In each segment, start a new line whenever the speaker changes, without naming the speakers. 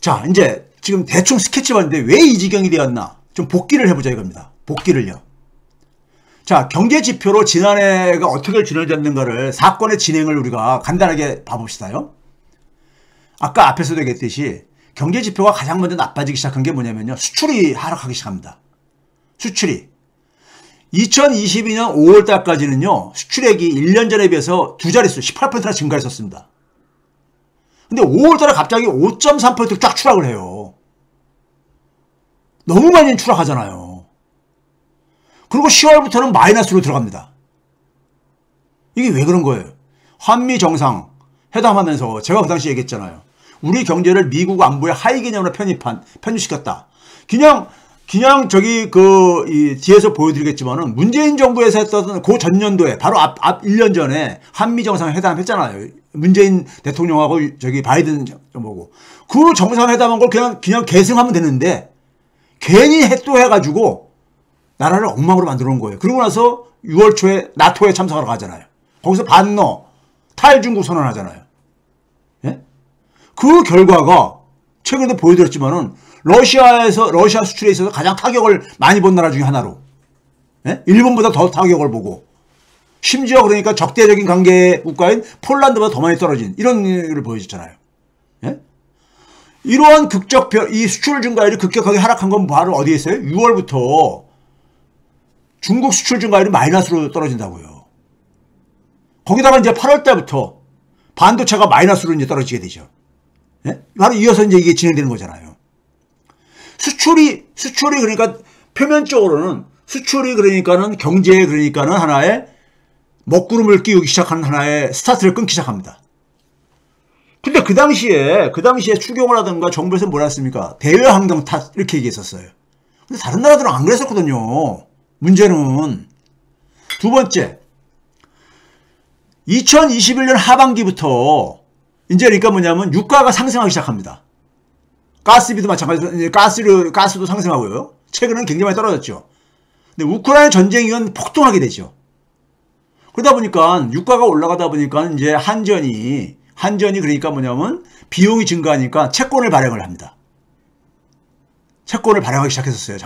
자, 이제 지금 대충 스케치 봤는데 왜 이 지경이 되었나? 좀 복기를 해보자 이겁니다. 복기를요. 자, 경제 지표로 지난해가 어떻게 진행됐는가를 사건의 진행을 우리가 간단하게 봐봅시다요. 아까 앞에서도 얘기했듯이 경제 지표가 가장 먼저 나빠지기 시작한 게 뭐냐면요. 수출이 하락하기 시작합니다. 수출이. 2022년 5월 달까지는요. 수출액이 1년 전에 비해서 두 자릿수 18%나 증가했었습니다. 근데 5월 달에 갑자기 5.3% 쫙 추락을 해요. 너무 많이 추락하잖아요. 그리고 10월부터는 마이너스로 들어갑니다. 이게 왜 그런 거예요? 한미 정상 회담하면서 제가 그 당시 얘기했잖아요. 우리 경제를 미국 안보의 하위 개념으로 편입시켰다. 그냥 저기 이 뒤에서 보여드리겠지만은 문재인 정부에서 했던 그 전년도에 바로 앞 1년 전에 한미 정상회담 했잖아요. 문재인 대통령하고 저기 바이든 정부고 그 정상회담한 걸 그냥 계승하면 되는데 괜히 또 해가지고 나라를 엉망으로 만들어 놓은 거예요. 그러고 나서 6월 초에 나토에 참석하러 가잖아요. 거기서 반러 탈중국 선언하잖아요. 예? 그 결과가 최근에 보여드렸지만은 러시아 수출에 있어서 가장 타격을 많이 본 나라 중에 하나로, 예? 일본보다 더 타격을 보고, 심지어 그러니까 적대적인 관계 국가인 폴란드보다 더 많이 떨어진 이런 일을 보여줬잖아요. 예? 이러한 이 수출 증가율이 급격하게 하락한 건 바로 어디에 있어요? 6월부터 중국 수출 증가율이 마이너스로 떨어진다고요. 거기다가 이제 8월 달부터 반도체가 마이너스로 이제 떨어지게 되죠. 예? 바로 이어서 이제 이게 진행되는 거잖아요. 수출이 그러니까 표면적으로는 수출이 그러니까는 경제에 그러니까는 하나의 먹구름을 끼우기 시작하는 하나의 스타트를 끊기 시작합니다. 근데 그 당시에 추경을 하던가 정부에서 뭐라 했습니까? 대외환경 탓 이렇게 얘기했었어요. 근데 다른 나라들은 안 그랬었거든요. 문제는 두 번째 2021년 하반기부터 이제 그러니까 뭐냐면 유가가 상승하기 시작합니다. 가스비도 마찬가지로 가스도 상승하고요. 최근에는 굉장히 많이 떨어졌죠. 근데 우크라이나 전쟁 이후엔 폭등하게 되죠. 그러다 보니까 유가가 올라가다 보니까 이제 한전이 그러니까 뭐냐면 비용이 증가하니까 채권을 발행을 합니다. 채권을 발행하기 시작했었어요.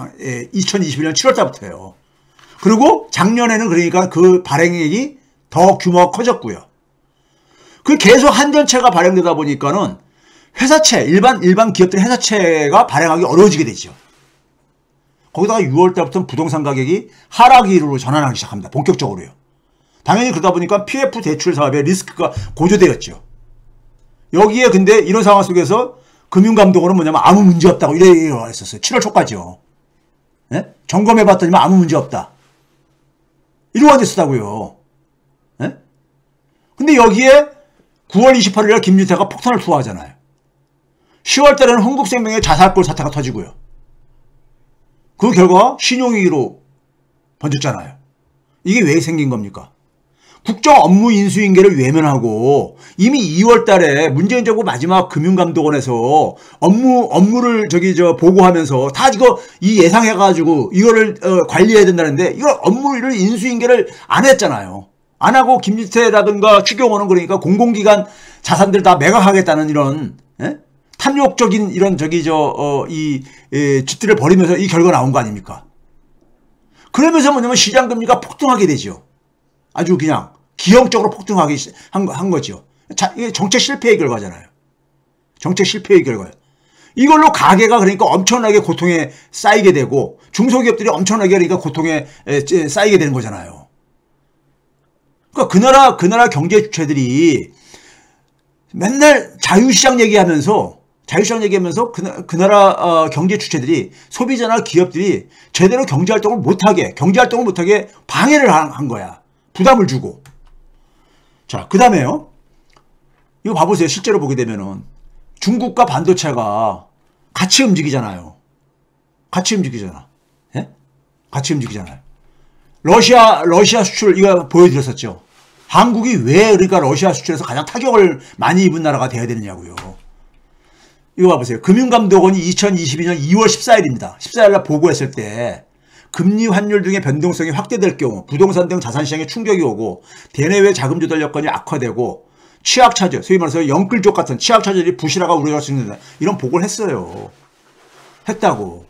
2021년 7월 달부터요. 그리고 작년에는 그러니까 그 발행액이 더 규모가 커졌고요. 그 계속 한전채가 발행되다 보니까는 회사채, 일반 기업들의 회사채가 발행하기 어려워지게 되죠. 거기다가 6월 달부터는 부동산 가격이 하락기로 전환하기 시작합니다. 본격적으로요. 당연히 그러다 보니까 PF 대출 사업의 리스크가 고조되었죠. 여기에 근데 이런 상황 속에서 금융감독원은 뭐냐면 아무 문제 없다고 이래 했었어요. 7월 초까지요. 예? 점검해봤더니 아무 문제 없다. 이러고 있었다고요. 예? 근데 여기에 9월 28일에 김진태가 폭탄을 투하하잖아요. 10월 달에는 흥국생명의 자살골 사태가 터지고요. 그 결과 신용위기로 번졌잖아요. 이게 왜 생긴 겁니까? 국정 업무 인수인계를 외면하고 이미 2월 달에 문재인 정부 마지막 금융감독원에서 업무를 보고하면서 다 이 예상해가지고 이거를 관리해야 된다는데 이걸 업무를 인수인계를 안 했잖아요. 안 하고 김진태라든가 추경호는 그러니까 공공기관 자산들 다 매각하겠다는 이런 탐욕적인 이런 짓들을 벌이면서 이 결과가 나온 거 아닙니까? 그러면서 뭐냐면 시장금리가 폭등하게 되죠. 아주 그냥 기형적으로 폭등하게 한 거죠. 이게 정책 실패의 결과잖아요. 정책 실패의 결과예요. 이걸로 가게가 그러니까 엄청나게 고통에 쌓이게 되고 중소기업들이 엄청나게 그러니까 고통에 쌓이게 되는 거잖아요. 그러니까 그 나라 경제 주체들이 맨날 자유시장 얘기하면서 그 나라 경제 주체들이 소비자나 기업들이 제대로 경제활동을 못하게 방해를 한 거야. 부담을 주고. 자, 그 다음에요. 이거 봐보세요. 실제로 보게 되면은 중국과 반도체가 같이 움직이잖아요. 같이 움직이잖아요. 러시아 수출 이거 보여드렸었죠. 한국이 왜 그러니까 러시아 수출에서 가장 타격을 많이 입은 나라가 돼야 되느냐고요. 이거 봐보세요. 금융감독원이 2022년 2월 14일입니다. 14일날 보고했을 때 금리 환율 등의 변동성이 확대될 경우 부동산 등 자산시장에 충격이 오고 대내외 자금 조달 여건이 악화되고 취약차저, 소위 말해서 영끌족 같은 취약차저들이 부실화가 우려할 수 있는 이런 보고를 했어요. 했다고.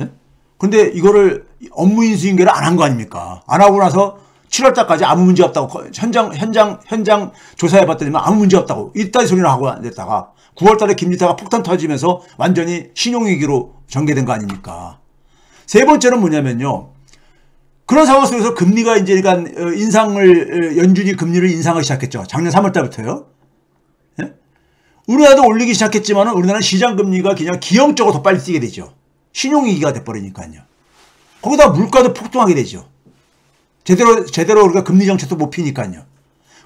예? 근데 이거를 업무 인수인계를 안 한 거 아닙니까? 안 하고 나서 7월 달까지 아무 문제 없다고 현장 조사해 봤더니 아무 문제 없다고 이따위 소리를 하고 안 됐다가 9월 달에 김지태가 폭탄 터지면서 완전히 신용위기로 전개된 거 아닙니까? 세 번째는 뭐냐면요. 그런 상황 속에서 금리가 이제 그러니까 연준이 금리를 인상하기 시작했죠. 작년 3월 달부터요. 예? 우리나라도 올리기 시작했지만 우리나라는 시장 금리가 그냥 기형적으로 더 빨리 뛰게 되죠. 신용위기가 돼버리니까요. 거기다 물가도 폭등하게 되죠. 제대로 우리가 금리 정책도 못 피니까요.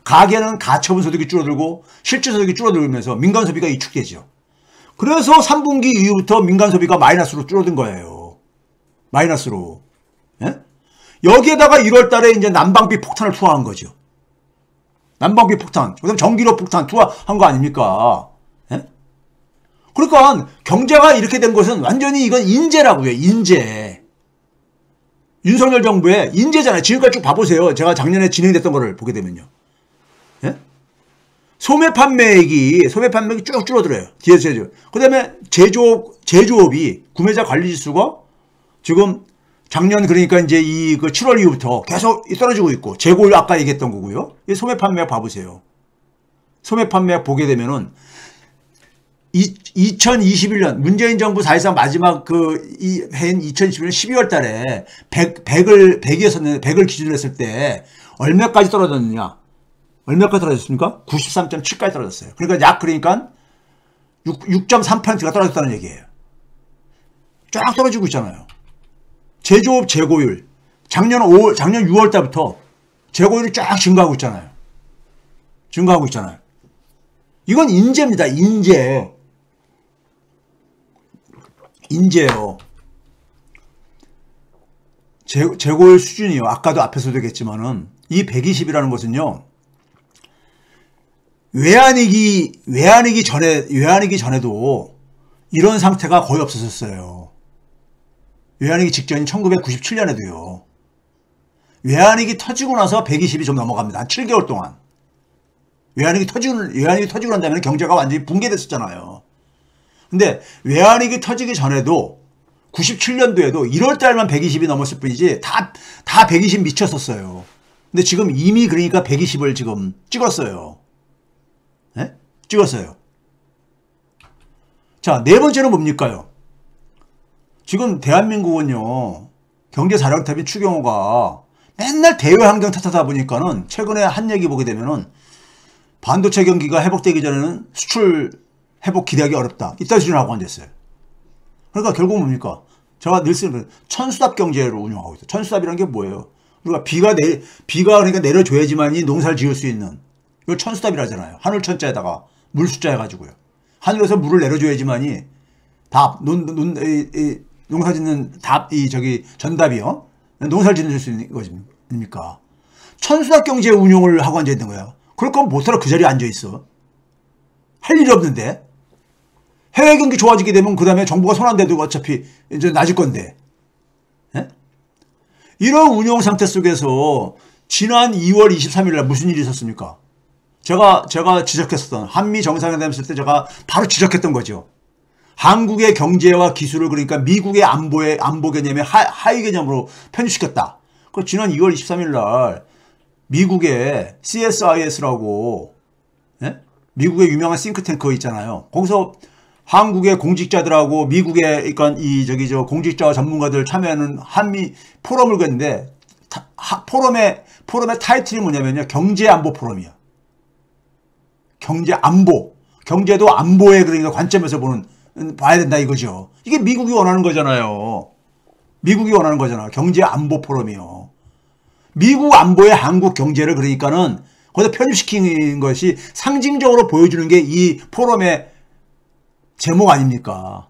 가계는 가처분 소득이 줄어들고 실질 소득이 줄어들면서 민간 소비가 위축되죠. 그래서 3분기 이후부터 민간 소비가 마이너스로 줄어든 거예요. 마이너스로. 예? 여기에다가 1월 달에 이제 난방비 폭탄을 투하한 거죠. 난방비 폭탄. 그다음 전기료 폭탄 투하한 거 아닙니까? 예? 그러니까 경제가 이렇게 된 것은 완전히 이건 인재라고요. 인재. 윤석열 정부의 인재잖아요. 지금까지 쭉 봐보세요. 제가 작년에 진행됐던 거를 보게 되면요. 예? 소매 판매액이 쭉 줄어들어요. 뒤에서 그 다음에 제조업이 구매자 관리 지수가 지금 작년 그러니까 이제 그 7월 이후부터 계속 떨어지고 있고 재고율 아까 얘기했던 거고요. 이 소매 판매액 봐보세요. 소매 판매액 보게 되면은 2021년 문재인 정부 사실상 마지막 해인 2021년 12월 달에 100을 기준으로 했을 때 얼마까지 떨어졌느냐? 얼마까지 떨어졌습니까? 93.7까지 떨어졌어요. 그러니까 6.3%가 떨어졌다는 얘기예요. 쫙 떨어지고 있잖아요. 제조업 재고율 작년 6월 달부터 재고율이 쫙 증가하고 있잖아요. 이건 인재입니다. 인재요. 재고율 수준이요. 아까도 앞에서도 얘기했지만은 이 120이라는 것은요. 외환위기 전에도 이런 상태가 거의 없었어요. 외환위기 직전인 1997년에도요. 외환위기 터지고 나서 120이 좀 넘어갑니다. 한 7개월 동안. 외환위기 터지고 난 다음에 경제가 완전히 붕괴됐었잖아요. 근데 외환위기 터지기 전에도 97년도에도 1월 달만 120이 넘었을 뿐이지 다 120 미쳤었어요. 근데 지금 이미 그러니까 120을 지금 찍었어요. 네? 찍었어요. 자, 네 번째는 뭡니까요? 지금 대한민국은요. 경제사령탑인 추경호가 맨날 대외환경 탓하다 보니까는 최근에 한 얘기 보게 되면은 반도체 경기가 회복되기 전에는 수출 회복 기대하기 어렵다. 이따 수준을 하고 앉았어요. 그러니까 결국 뭡니까? 제가 늘 쓰는 천수답 경제를 운영하고 있어요. 천수답이라는 게 뭐예요? 우리가 비가 그러니까 내려줘야지만이 농사를 지을 수 있는 이걸 천수답이라 하잖아요. 하늘 천자에다가 물 숫자 해가지고요. 하늘에서 물을 내려줘야지만이 농사 짓는 전답이요. 농사를 짓는 수 있는 것입니까? 천수답 경제 운용을 하고 앉아 있는 거야. 그럴 거면 못하러 그 자리에 앉아 있어. 할 일이 없는데. 해외 경기 좋아지게 되면 그 다음에 정부가 손 안 대도 어차피 이제 낮을 건데. 예? 이런 운용 상태 속에서 지난 2월 23일 날 무슨 일이 있었습니까? 제가 지적했었던 한미 정상회담 했을 때 제가 바로 지적했던 거죠. 한국의 경제와 기술을 그러니까 미국의 안보 개념의 하위 개념으로 편입시켰다. 그리고 지난 2월 23일 날 미국의 CSIS라고 예? 미국의 유명한 싱크탱크 있잖아요. 거기서 한국의 공직자들하고 미국의 그러니까 공직자와 전문가들 참여하는 한미 포럼을 갔는데 포럼의 타이틀이 뭐냐면요. 경제안보 포럼이야. 경제안보. 경제도 안보의 그러니까 관점에서 봐야 된다 이거죠. 이게 미국이 원하는 거잖아요. 미국이 원하는 거잖아. 경제안보 포럼이요. 미국 안보의 한국 경제를 그러니까는 거기다 편입시킨 것이 상징적으로 보여주는 게 이 포럼의 제목 아닙니까?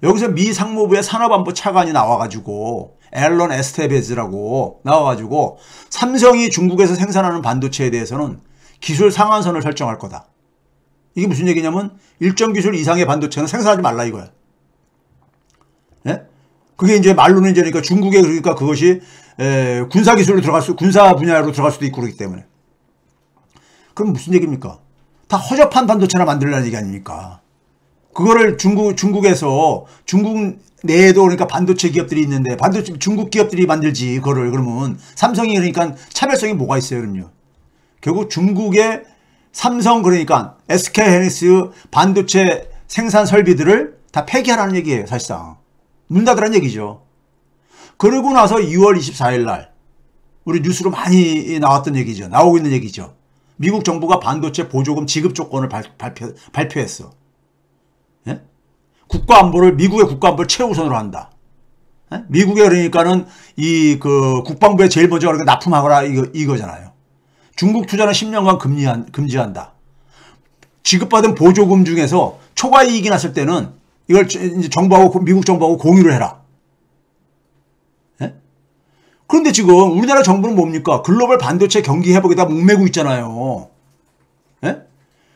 여기서 미 상무부의 산업안보 차관이 나와가지고 앨런 에스테베즈라고 나와가지고 삼성이 중국에서 생산하는 반도체에 대해서는 기술 상한선을 설정할 거다. 이게 무슨 얘기냐면 일정 기술 이상의 반도체는 생산하지 말라 이거야. 예? 그게 이제 말로는 이제 그러니까 중국에 그러니까 그것이 군사 기술로 군사 분야로 들어갈 수도 있고 그렇기 때문에. 그럼 무슨 얘기입니까? 다 허접한 반도체나 만들려는 얘기 아닙니까? 그거를 중국에서 중국 내에도 그러니까 반도체 기업들이 있는데 반도체 중국 기업들이 만들지 그거를 그러면 삼성이 그러니까 차별성이 뭐가 있어요 그럼요. 결국 중국의 삼성 그러니까 SK하이닉스 반도체 생산 설비들을 다 폐기하라는 얘기예요 사실상. 문 닫으라는 얘기죠. 그러고 나서 2월 24일 날 우리 뉴스로 많이 나왔던 얘기죠. 나오고 있는 얘기죠. 미국 정부가 반도체 보조금 지급 조건을 발표했어. 예? 국가안보를 미국의 국가안보를 최우선으로 한다. 예? 미국에 그러니까는 이 그 국방부에 제일 먼저 그러니까 납품하거라 이거잖아요. 중국 투자는 10년간 금지한다. 지급받은 보조금 중에서 초과 이익이 났을 때는 이걸 이제 정부하고 미국 정부하고 공유를 해라. 예? 그런데 지금 우리나라 정부는 뭡니까? 글로벌 반도체 경기 회복에다 목매고 있잖아요. 예?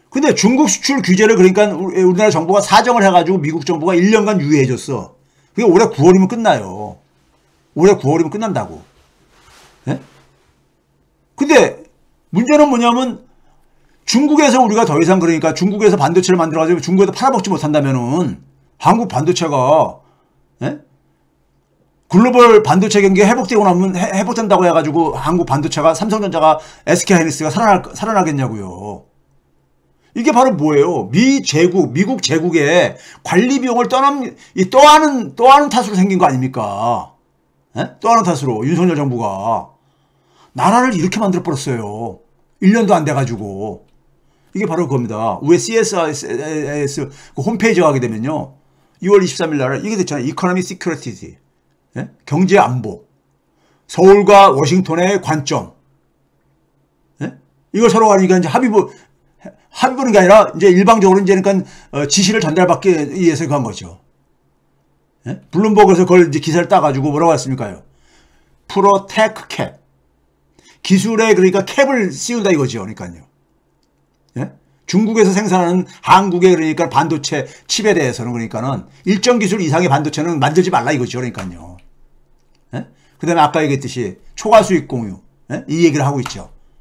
근데 중국 수출 규제를 그러니까 우리나라 정부가 사정을 해가지고 미국 정부가 1년간 유예해줬어. 그게 올해 9월이면 끝나요. 올해 9월이면 끝난다고. 예? 근데 문제는 뭐냐면 중국에서 우리가 더 이상 그러니까 중국에서 반도체를 만들어가지고 중국에서 팔아먹지 못한다면은 한국 반도체가 예? 글로벌 반도체 경기가 회복되고 나면 회복된다고 해가지고 한국 반도체가 삼성전자가 SK하이닉스가 살아나겠냐고요. 이게 바로 뭐예요? 미국 제국의 관리 비용을 떠하는 탓으로 생긴 거 아닙니까? 예? 떠하는 탓으로 윤석열 정부가 나라를 이렇게 만들어 버렸어요. 1년도 안 돼가지고. 이게 바로 그겁니다. 위에 CSIS 그 홈페이지 가게 되면요. 2월 23일 날 이게 됐잖아요. 이코노미 시큐리티. 예? 경제 안보. 서울과 워싱턴의 관점. 예? 이걸 서로 가니까 이제 합의보는 게 아니라 이제 일방적으로 이제 그러니까 지시를 전달받기 위해서 그 한 거죠. 예? 블룸버그에서 그걸 이제 기사를 따가지고 뭐라고 했습니까요? 프로테크 캡. 기술에 그러니까 캡을 씌운다 이거죠. 그러니까요. 예? 중국에서 생산하는 한국의 그러니까 반도체 칩에 대해서는 그러니까는 일정 기술 이상의 반도체는 만들지 말라 이거죠. 그러니까요. 예? 그 다음에 아까 얘기했듯이 초과 수익 공유. 예? 이 얘기를 하고 있죠.